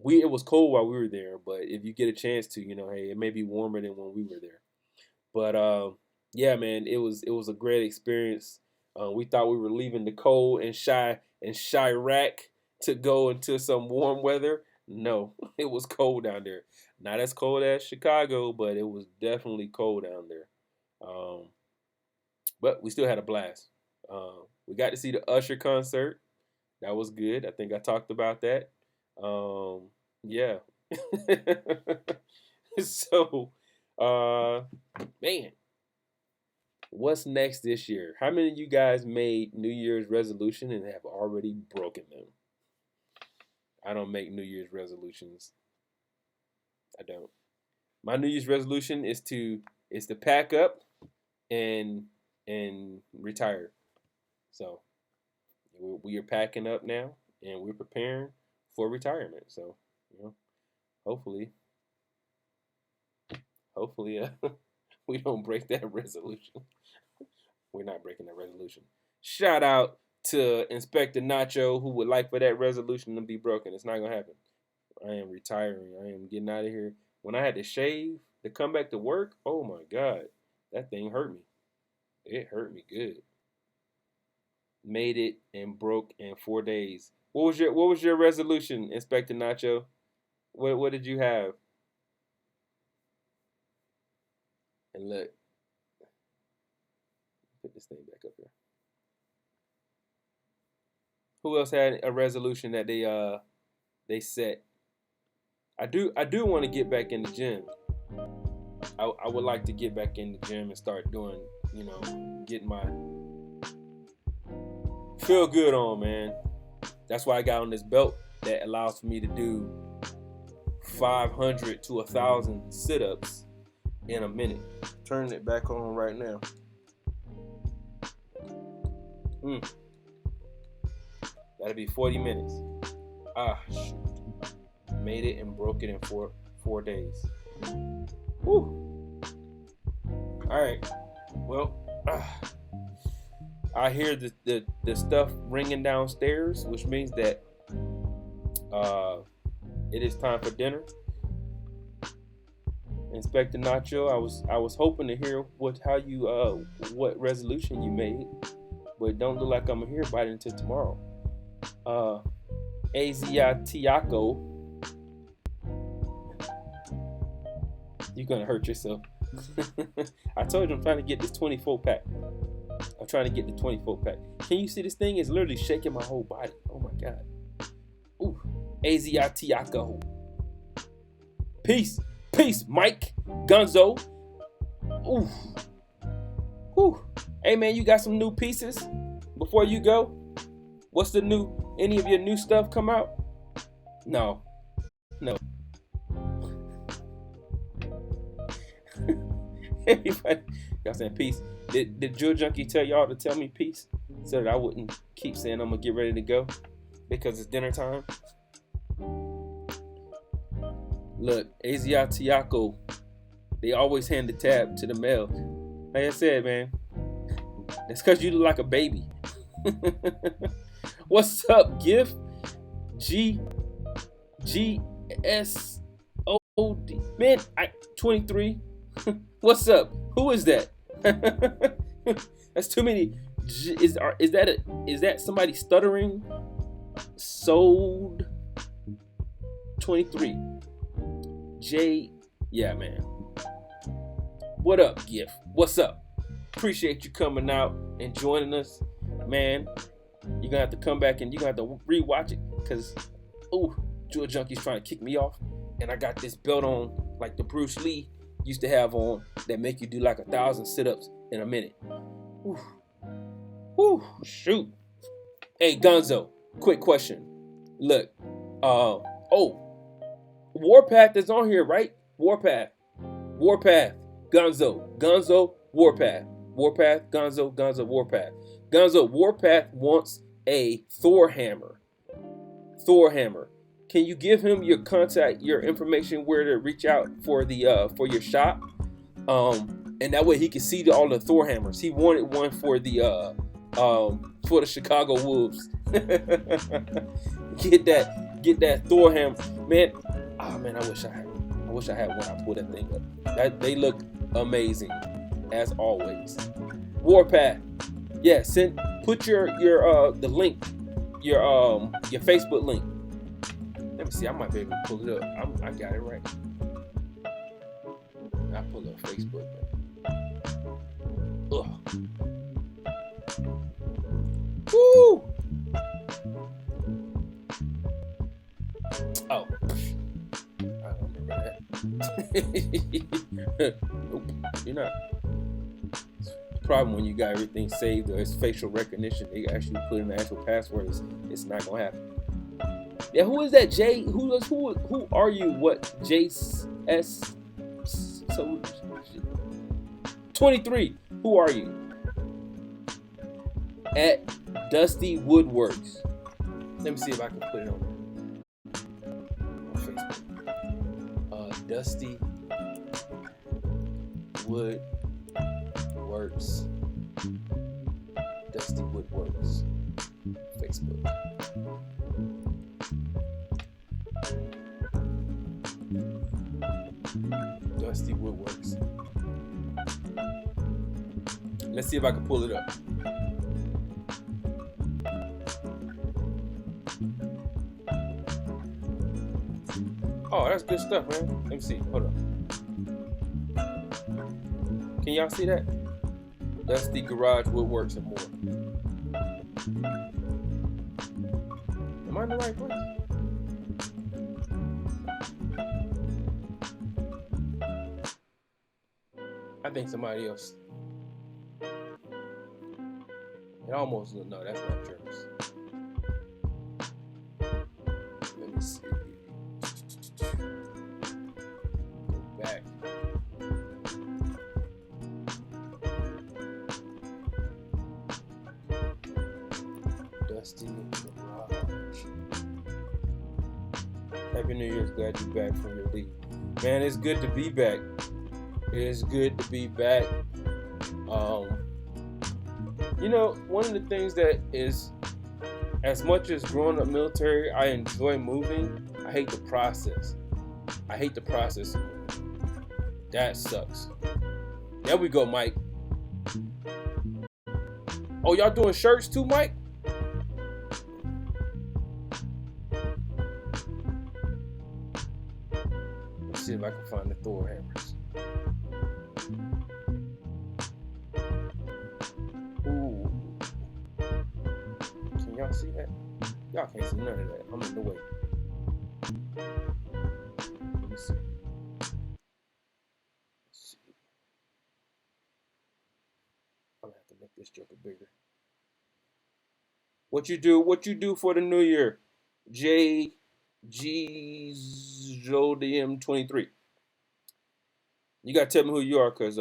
it was cold while we were there. But if you get a chance to, hey, it may be warmer than when we were there. But yeah, man, it was a great experience. We thought we were leaving the cold and Chirac to go into some warm weather. No, it was cold down there. Not as cold as Chicago, but it was definitely cold down there. Um, but we still had a blast. We got to see the Usher concert. That was good. I think I talked about that. Yeah. So, uh, man, what's next this year? How many of you guys made New Year's resolution and have already broken them? I don't make New Year's resolutions. I don't. My New Year's resolution is to pack up and retire. So we are packing up now, and we're preparing for retirement. So, hopefully, we don't break that resolution. We're not breaking that resolution. Shout out to Inspector Nacho, who would like for that resolution to be broken. It's not gonna happen. I am retiring. I am getting out of here. When I had to shave to come back to work, oh my God, that thing hurt me. It hurt me good. Made it and broke in 4 days. What was your resolution, Inspector Nacho? What did you have? And look, put this thing back up here. Who else had a resolution that they set? I do want to get back in the gym. I would like to get back in the gym and start doing, getting my feel good on, man. That's why I got on this belt that allows for me to do 500 to 1,000 sit-ups in a minute. Turning it back on right now. That'll be 40 minutes. Shoot. Made it and broke it in four days. Woo. All right. Well, I hear the stuff ringing downstairs, which means that it is time for dinner. Inspector Nacho, I was hoping to hear what resolution you made, but don't look like I'm gonna hear about it until tomorrow. Asiatiaco, you're gonna hurt yourself. I told you I'm trying to get this 24-pack. I'm trying to get the 24-pack. Can you see this thing is literally shaking my whole body? Oh my God. Ooh, Asiatiaco. Peace, Mike Gunzo. Ooh, whew. Hey man, you got some new pieces before you go? What's the new? Any of your new stuff come out? No. Everybody, y'all saying peace. Did Jewel Junkie tell y'all to tell me peace so that I wouldn't keep saying I'm gonna get ready to go because it's dinner time? Look, Asiatiaco, they always hand the tab to the mail. Like I said, man, that's because you look like a baby. What's up, Gift? GSOD. Man, 23. What's up? Who is that? That's too many. Is that somebody stuttering? Sold 23. Yeah, man. What up, Gift? What's up? Appreciate you coming out and joining us, man. You're gonna have to come back and you're gonna have to rewatch it because, Jewel Junkie's trying to kick me off, and I got this belt on like the Bruce Lee used to have on that make you do like 1,000 sit-ups in a minute. Shoot. Hey, Gonzo, quick question. Look, Warpath is on here, right? Warpath, Gonzo, Warpath, Gonzo, Warpath. Gonzo, Warpath wants a Thor hammer. Can you give him your contact, your information, where to reach out for the for your shop? And that way he can see all the Thor hammers. He wanted one for the Chicago Wolves. Get that Thor hammer, man. Oh man, I wish I had one. I pulled that thing up. They look amazing as always. Warpath, yeah. Put your the link, your Facebook link. Let me see. I might be able to pull it up. I got it right. I pull up Facebook. Ugh. Woo! Oh. I don't remember that. Nope. You're not. The problem when you got everything saved or it's facial recognition, they actually put in the actual password. It's not gonna happen. Yeah, who is that? Jay? Who are you? What? JS? So 23. Who are you? At Dusty Woodworks. Let me see if I can put it on Facebook. Dusty Woodworks. Dusty Woodworks. Facebook. Dusty Woodworks. Let's see if I can pull it up. Oh, that's good stuff, man. Let me see. Hold on. Can y'all see that? Dusty Garage Woodworks and more. Am I in the right place? I think somebody else. It almost looked, no, that's not Jervis. Let me see. Go back. Dusty Garage. Happy New Year's, glad you're back from your leave. Man, it's good to be back. It's good to be back. You know, one of the things that is, as much as growing up military, I enjoy moving. I hate the process. I hate the process of moving. That sucks. There we go, Mike. Oh, y'all doing shirts too, Mike? Let's see if I can find the Thor hammers. Ooh. Can y'all see that? Y'all can't see none of that. I'm in the way. Let me see. Let's see. I'm gonna have to make this joker bigger. What you do for the new year? JGZODM23. You gotta tell me who you are, cause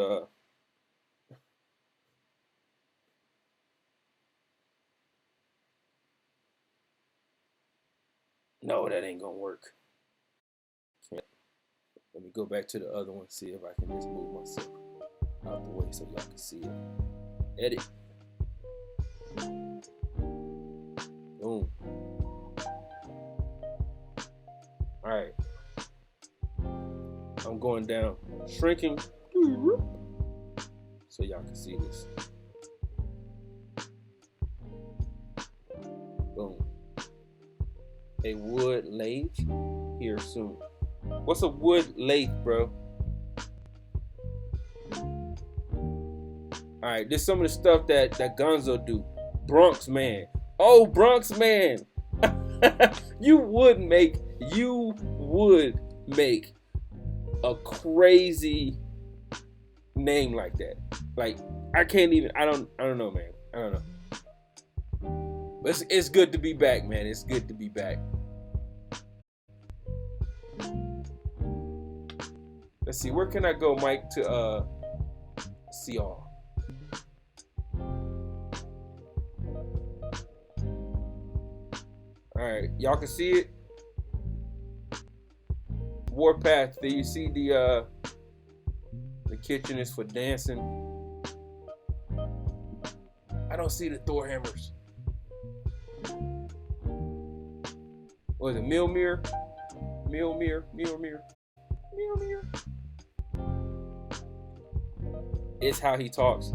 no, that ain't gonna work. Can't. Let me go back to the other one, see if I can just move myself out the way so y'all can see it. Edit. Boom. Alright. I'm going down. Shrinking. So y'all can see this. Boom. A wood lathe here soon. What's a wood lathe, bro? Alright, this is some of the stuff that Gonzo do. Bronx Man. Oh, Bronx Man. You would make a crazy name like that. Like, I don't know, man. I don't know. But it's good to be back, man. It's good to be back. Let's see, where can I go, Mike, to see y'all? Alright, y'all can see it. Warpath, do you see the kitchen is for dancing? I don't see the Thor hammers. What is it? Milmir? It's how he talks.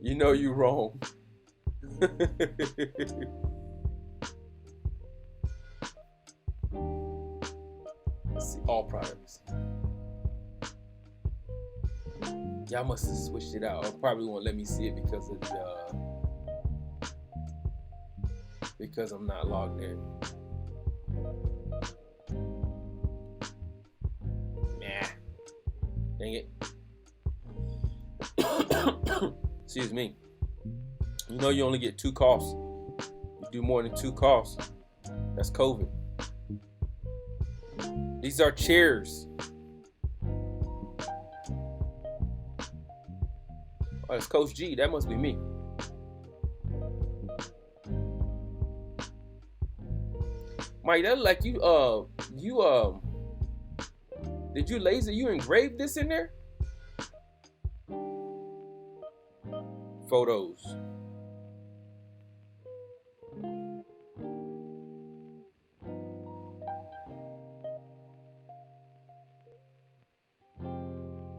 You know you wrong. Let's see, all products. Y'all must have switched it out. Or probably won't let me see it because of because I'm not logged in. Nah. Dang it. Excuse me. You know you only get 2 coughs. You do more than 2 coughs, that's COVID. These are chairs. Oh, it's Coach G. That must be me. Mike, that look like did you laser? You engraved this in there? Photos.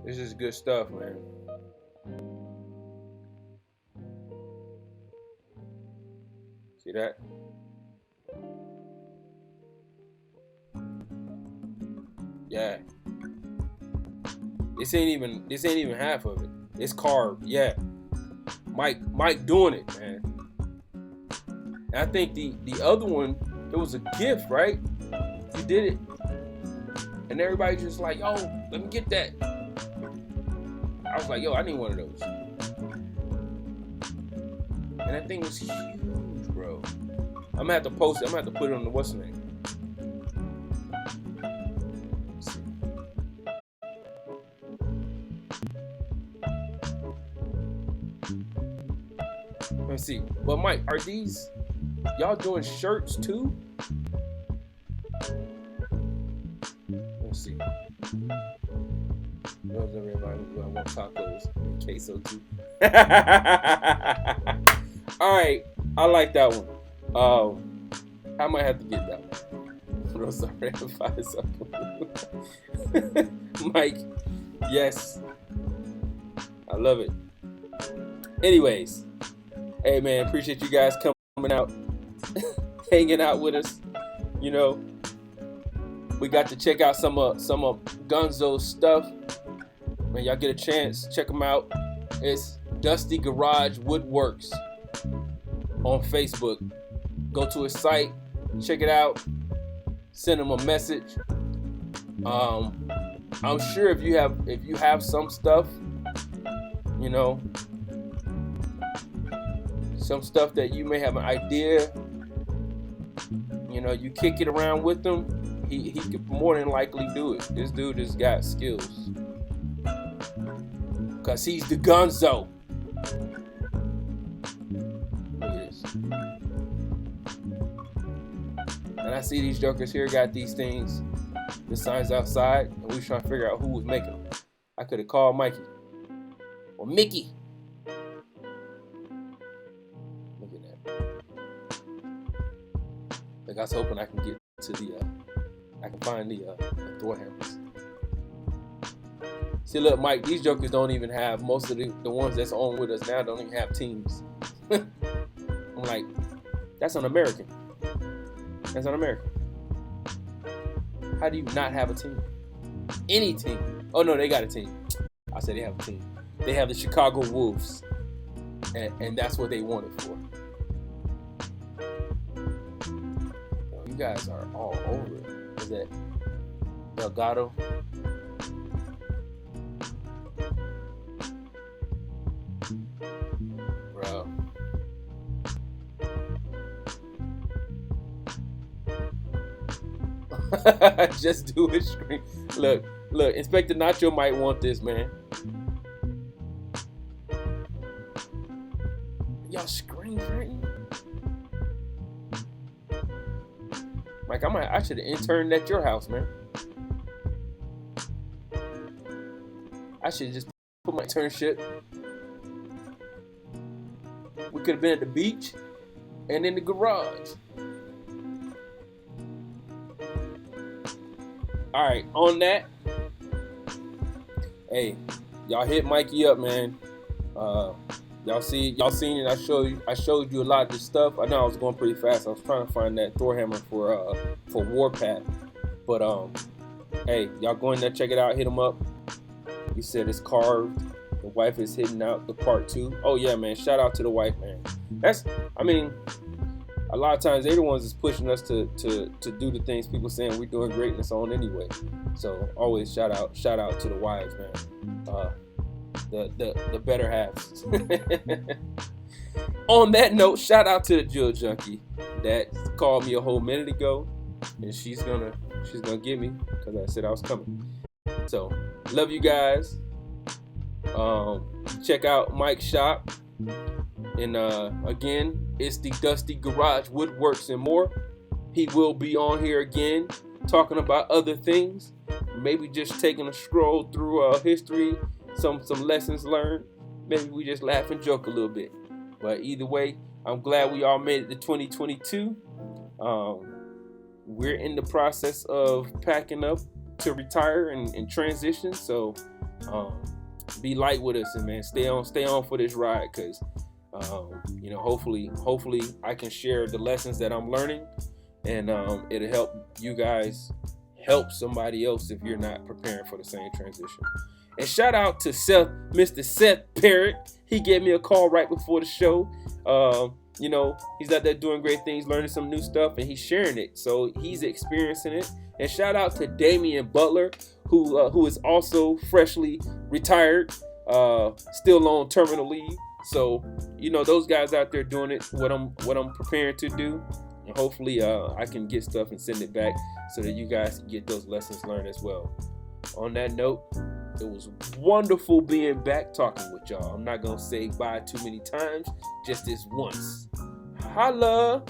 This is good stuff, man. See that? Yeah. This ain't even half of it. It's carved. Yeah. Mike doing it, man. And I think the other one, it was a gift, right? You did it. And everybody just like, yo, let me get that. I was like, yo, I need one of those. And that thing was huge, bro. I'm gonna have to post it. I'm gonna have to put it on the what's the name. Let's see. But Mike, are these y'all doing shirts too? Let's see. Knows everybody who I want tacos in queso too. All right, I like that one. I might have to get that one. Mike, yes, I love it. Anyways, hey man, appreciate you guys coming out, hanging out with us. You know, we got to check out some of Gonzo's stuff. When y'all get a chance, check them out. It's Dusty Garage Woodworks on Facebook. Go to his site, check it out, send him a message. I'm sure if you have some stuff, you know, some stuff that you may have an idea, you know, you kick it around with him, he could more than likely do it. This dude has got skills. Cause he's the Gonzo. Look at this. And I see these jokers here got these things, the signs outside, and we was trying to figure out who was making them. I could have called Mikey or Mickey. Look at that. Like I was hoping I can get to I can find the door handles. See, look, Mike, these jokers don't even have, most of the ones that's on with us now don't even have teams. I'm like, that's un-American. That's un-American. How do you not have a team? Any team. Oh, no, they got a team. I said they have a team. They have the Chicago Wolves. And that's what they wanted for. You guys are all over it. Is that Delgado? Bro. Just do it. Screen. Look, Inspector Nacho might want this, man. Y'all screen printing? Mike, I should have interned at your house, man. I should have just put my internship. We could have been at the beach and in the garage. All right, on that, hey, y'all hit Mikey up, man. Y'all seen it. I showed you a lot of this stuff. I know I was going pretty fast. I was trying to find that Thor hammer for Warpath. But hey, y'all go in there, check it out, hit him up. He said it's carved. The wife is hitting out the part 2. Oh yeah, man. Shout out to the wife, man. A lot of times they're the ones that's pushing us to do the things people saying we're doing greatness on anyway. So always shout out to the wives, man. The better halves. On that note, shout out to the Jewel Junkie that called me a whole minute ago, and she's gonna get me because I said I was coming. So love you guys. Check out Mike's shop, and again, it's the Dusty Garage Woodworks and more. he will be on here again talking about other things. Maybe just taking a scroll through history, some lessons learned. Maybe we just laugh and joke a little bit. But either way, I'm glad we all made it to 2022. We're in the process of packing up to retire and transition. So be light with us, and man, stay on for this ride, because hopefully I can share the lessons that I'm learning, and it'll help you guys help somebody else if you're not preparing for the same transition. And shout out to Mr. Seth Parrott. He gave me a call right before the show. He's out there doing great things, learning some new stuff, and he's sharing it. So he's experiencing it. And shout out to Damian Butler, who is also freshly retired, still on terminal leave. So those guys out there doing it, what I'm preparing to do. And hopefully I can get stuff and send it back so that you guys can get those lessons learned as well. On that note, it was wonderful being back talking with y'all. I'm not going to say bye too many times, just this once. Holla!